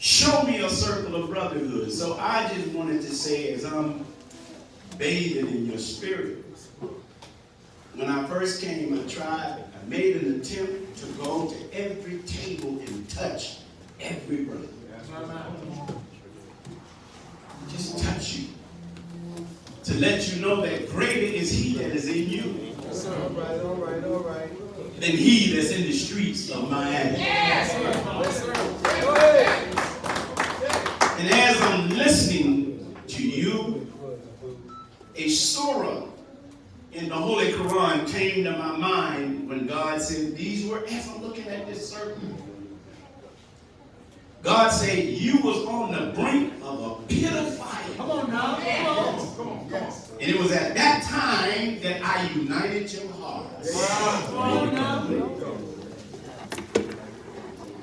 show me a circle of brotherhood. So I just wanted to say, as I'm bathing in your spirit, when I first came, I made an attempt to go to every table and touch every brother. Just touch you. To let you know that greater is he that is in you. Yes, sir. All right. Than he that's in the streets of Miami. Yes, sir. And as I'm listening to you, a surah in the Holy Quran came to my mind when God said these were, as I'm looking at this circle, God said you was on the brink of a pit of fire. Come on now. Come on. And it was at that time that I united your hearts.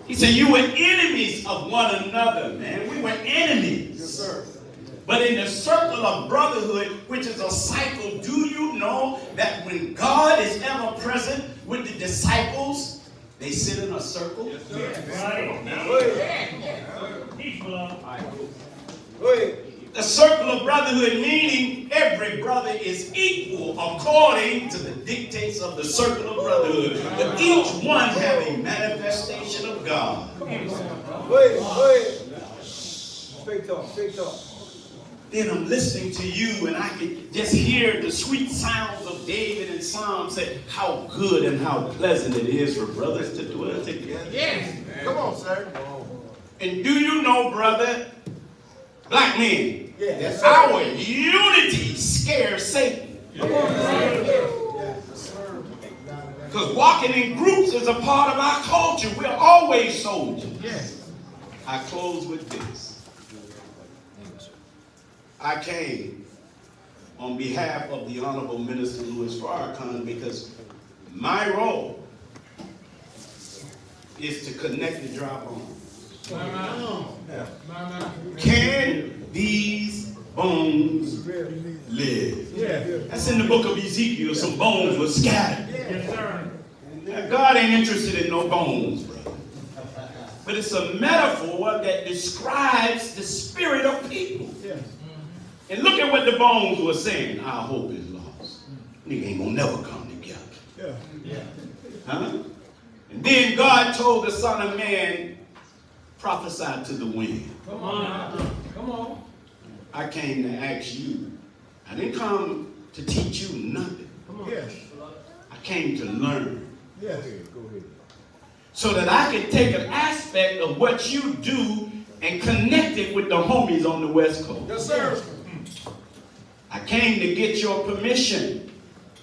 He said you were enemies of one another, man. We were enemies. Yes, sir. But in the circle of brotherhood, which is a cycle, do you know that when God is ever present with the disciples, they sit in a circle? Yes, sir. The circle of brotherhood, meaning every brother is equal according to the dictates of the circle of brotherhood. But each one have a manifestation of God. Straight talk. Then I'm listening to you and I can just hear the sweet sounds of David and Psalm say how good and how pleasant it is for brothers to dwell together. Yes. Come on, sir. And do you know, brother, black men, Yes, our unity scares Satan. Because walking in groups is a part of our culture. We're always soldiers. Yes. I close with this. I came on behalf of the Honorable Minister Louis Farrakhan because my role is to connect the dry bones. Can these bones live? That's in the book of Ezekiel. Some bones were scattered. Now, God ain't interested in no bones, brother. But it's a metaphor that describes the spirit of people. And look at what the bones were saying. Our hope is lost. Nigga ain't gonna never come together. Huh? And then God told the Son of Man, prophesy to the wind. Come on. I came to ask you. I didn't come to teach you nothing. Yes. I came to learn. Yes. Go ahead. So that I can take an aspect of what you do and connect it with the homies on the West Coast. Yes, sir. I came to get your permission.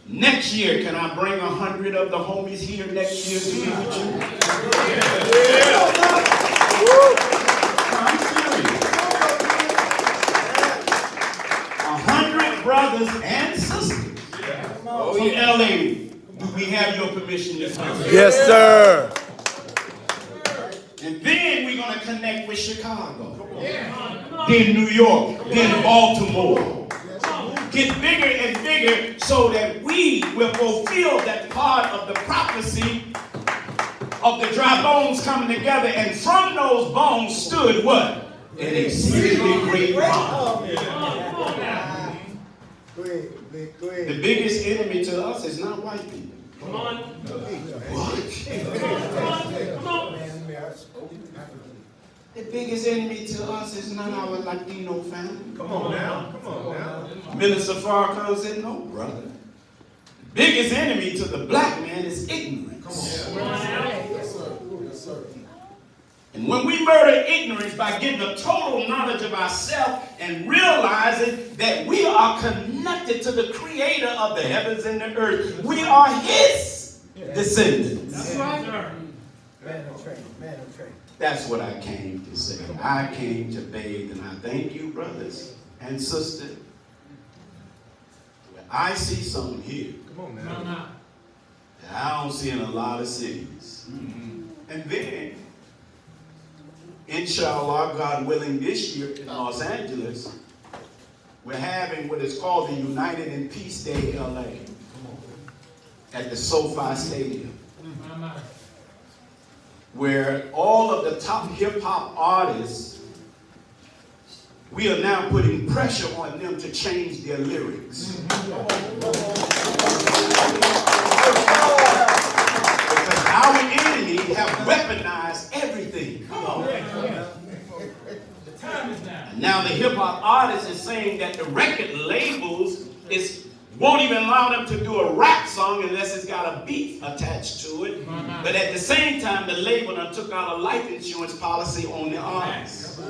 Next year, can I bring 100 of the homies here next year to be with you? I'm serious. 100 brothers and sisters from LA. Do we have your permission to come? Yes, sir. And then we're going to connect with Chicago. Then New York. Then Baltimore. Get bigger and bigger so that we will fulfill that part of the prophecy of the dry bones coming together. And from those bones stood what? An exceedingly great rock. The biggest enemy to us is not white people. Come on. What? Come on. The biggest enemy to us is not our Latino family. Come on now. Minister Farrakhan said, no, brother. The biggest enemy to the black man is ignorance. Yes, sir. And when we murder ignorance by getting a total knowledge of ourselves and realizing that we are connected to the creator of the heavens and the earth, we are his descendants. That's right, sir. Man of trade. That's what I came to say. I came to bathe, and I thank you, brothers and sisters. I see something here Come on No, now. no. that I don't see in a lot of cities. And then, inshallah, God willing, this year in Los Angeles, we're having what is called the United in Peace Day LA at the SoFi Stadium. where all of the top hip-hop artists, we are now putting pressure on them to change their lyrics. Because our enemy have weaponized everything. The time is now. Now the hip-hop artist is saying that the record labels won't even allow them to do a rap song unless it's got a beat attached to it. But at the same time, the label done took out a life insurance policy on the artist.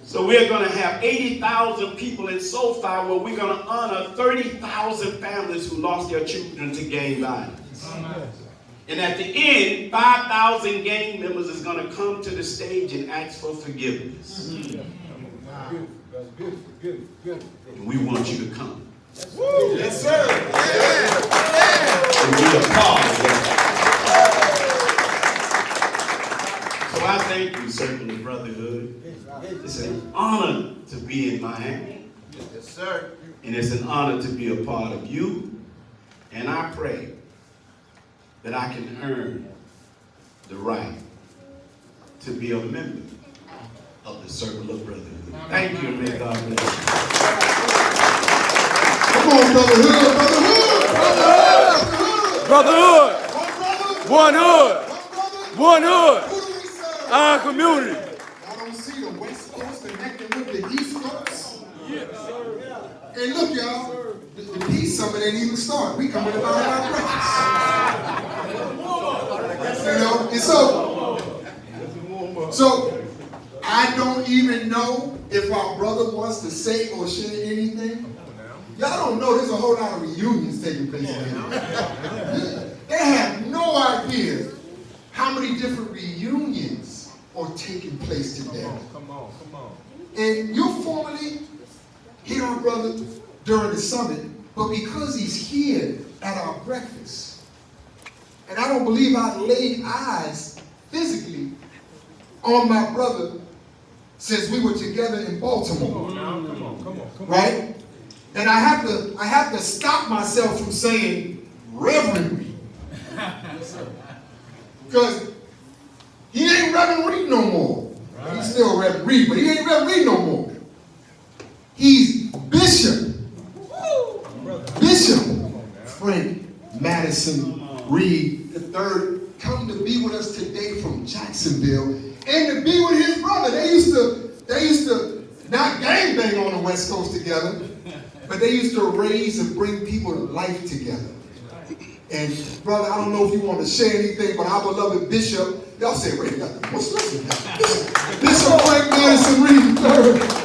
So we're going to have 80,000 people in SoFi where we're going to honor 30,000 families who lost their children to gang violence. And at the end, 5,000 gang members is going to come to the stage and ask for forgiveness. Good. And we want you to come. Yes, sir. And be a part of that. So I thank you, Circle of Brotherhood. It's an honor to be in Miami. Yes, sir. And it's an honor to be a part of you. And I pray that I can earn the right to be a member of the Circle of Brotherhood. Thank you, and may God bless you. Come on, brotherhood. Brotherhood, one hood, one hood, Who do we serve? our community. I don't see the West Coast connecting with the East Coast. And look, y'all, the peace summit ain't even started. We coming to learn our breakfast. You know, and so I don't even know if our brother wants to say or share anything. Y'all don't know there's a whole lot of reunions taking place in here. They have no idea how many different reunions are taking place today. Come on. And you'll formally hear our brother during the summit, but because he's here at our breakfast, and I don't believe I've laid eyes physically on my brother since we were together in Baltimore. Come on. Right? And I have to stop myself from saying Reverend Reed. Because he ain't Reverend Reed no more. He's still Reverend Reed, but he ain't Reverend Reed no more. He's Bishop Frank Madison Reed III, come to be with us today from Jacksonville, and to be with his brother. They used to not gangbang on the West Coast together, but they used to raise and bring people to life together. And brother, I don't know if you want to share anything, but our beloved Bishop, y'all say, wait, what's this? Bishop Frank Madison Reed III.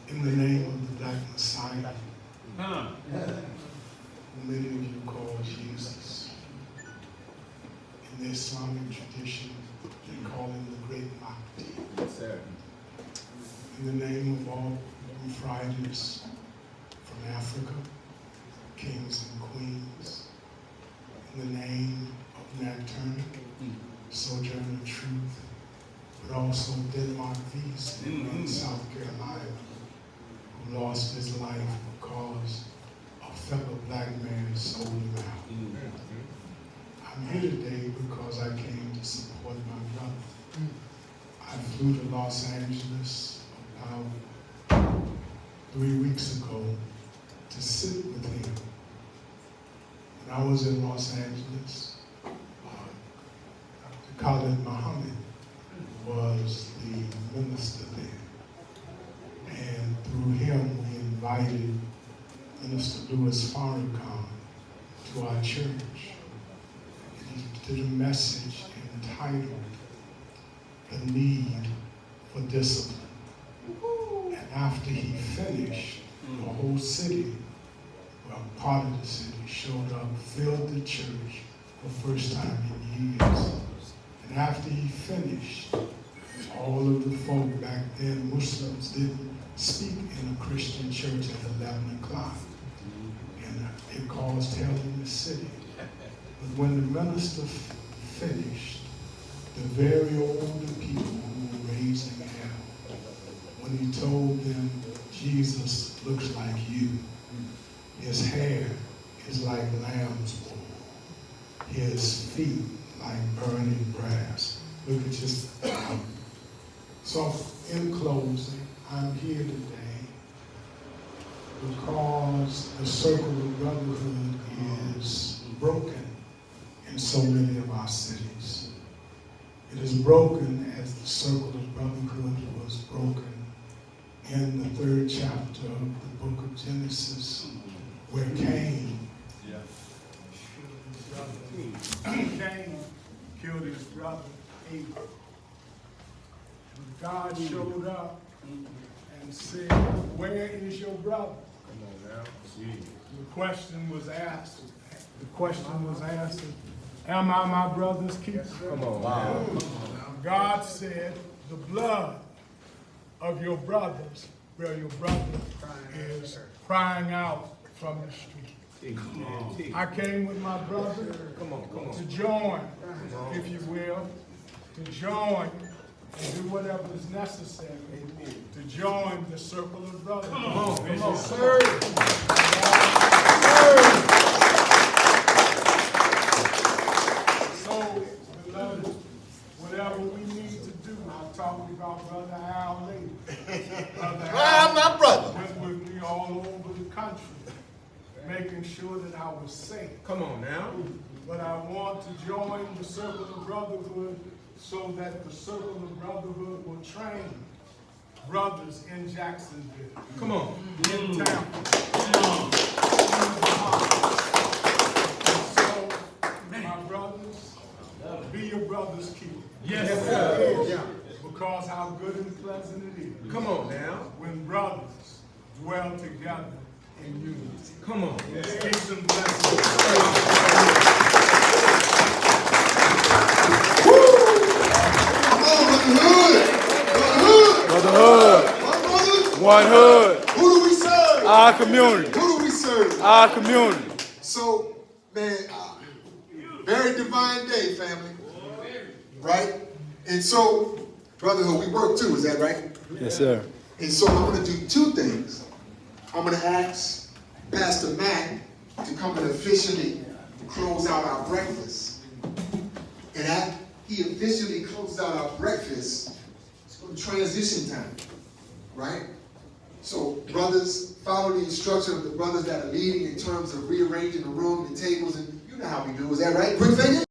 In the name of the Black Messiah, who many of you call Jesus. In the Islamic tradition, they call him the Great Mahdi. Yes, sir. In the name of all Fridays from Africa, kings and queens. In the name of Nat Turner, Sojourner Truth, but also Denmark Visa in South Carolina, who lost his life because a fellow black man sold him out. I'm here today because I came to support my brother. I flew to Los Angeles about 3 weeks ago to sit with him. When I was in Los Angeles, Dr. Khalid Muhammad was the minister there. And through him, we invited Minister Louis Farrakhan to our church. And he did a message entitled The Need for Discipline. And after he finished, the whole city, well, part of the city showed up, filled the church for the first time in years. And after he finished, all of the folk back then, Muslims, didn't speak in a Christian church at 11 o'clock. And it caused hell in the city. But when the minister finished, the very older people who were raising hell, when he told them, Jesus looks like you. His hair is like lamb's wool. His feet like burning brass. Look at just. So in closing, I'm here today because the circle of brotherhood is broken in so many of our cities. It is broken as the circle of brotherhood was broken in the 3rd chapter of the book of Genesis, where Cain killed his brother Abel. And God showed up and said, where is your brother? Come on now. The question was asked. The question was answered, am I my brother's keeper? Come on. Wow. God said, the blood of your brothers, where your brother is crying out from the street. I came with my brother to join, if you will, to join and do whatever is necessary to join the circle of brothers. Come on, sir. So, beloved, whatever we need to do, I'll talk about Brother Al later. Brother Al, my brother. went with me all over the country, making sure that I was safe. Come on now. But I want to join the circle of brotherhood so that the circle of brotherhood will train brothers in Jacksonville. Come on. In town. So, my brothers, be your brother's keeper. Yes, sir. Yeah. Because how good and pleasant it is. Come on now. When brothers dwell together in unity. Come on. Peace and blessings. Come on, brotherhood. Brotherhood. My brothers. One hood. Who do we serve? Our community. Who do we serve? Our community. So, man, very divine day, family. Right? And so, brotherhood, we work too, is that right? Yes, sir. And so I'm going to do 2 things. I'm going to ask Pastor Matt to come and officially close out our breakfast. And after he officially closes out our breakfast, it's going to transition time, right? So brothers, follow the instruction of the brothers that are leading in terms of rearranging the room, the tables, and you know how we do. Is that right? Quick finger?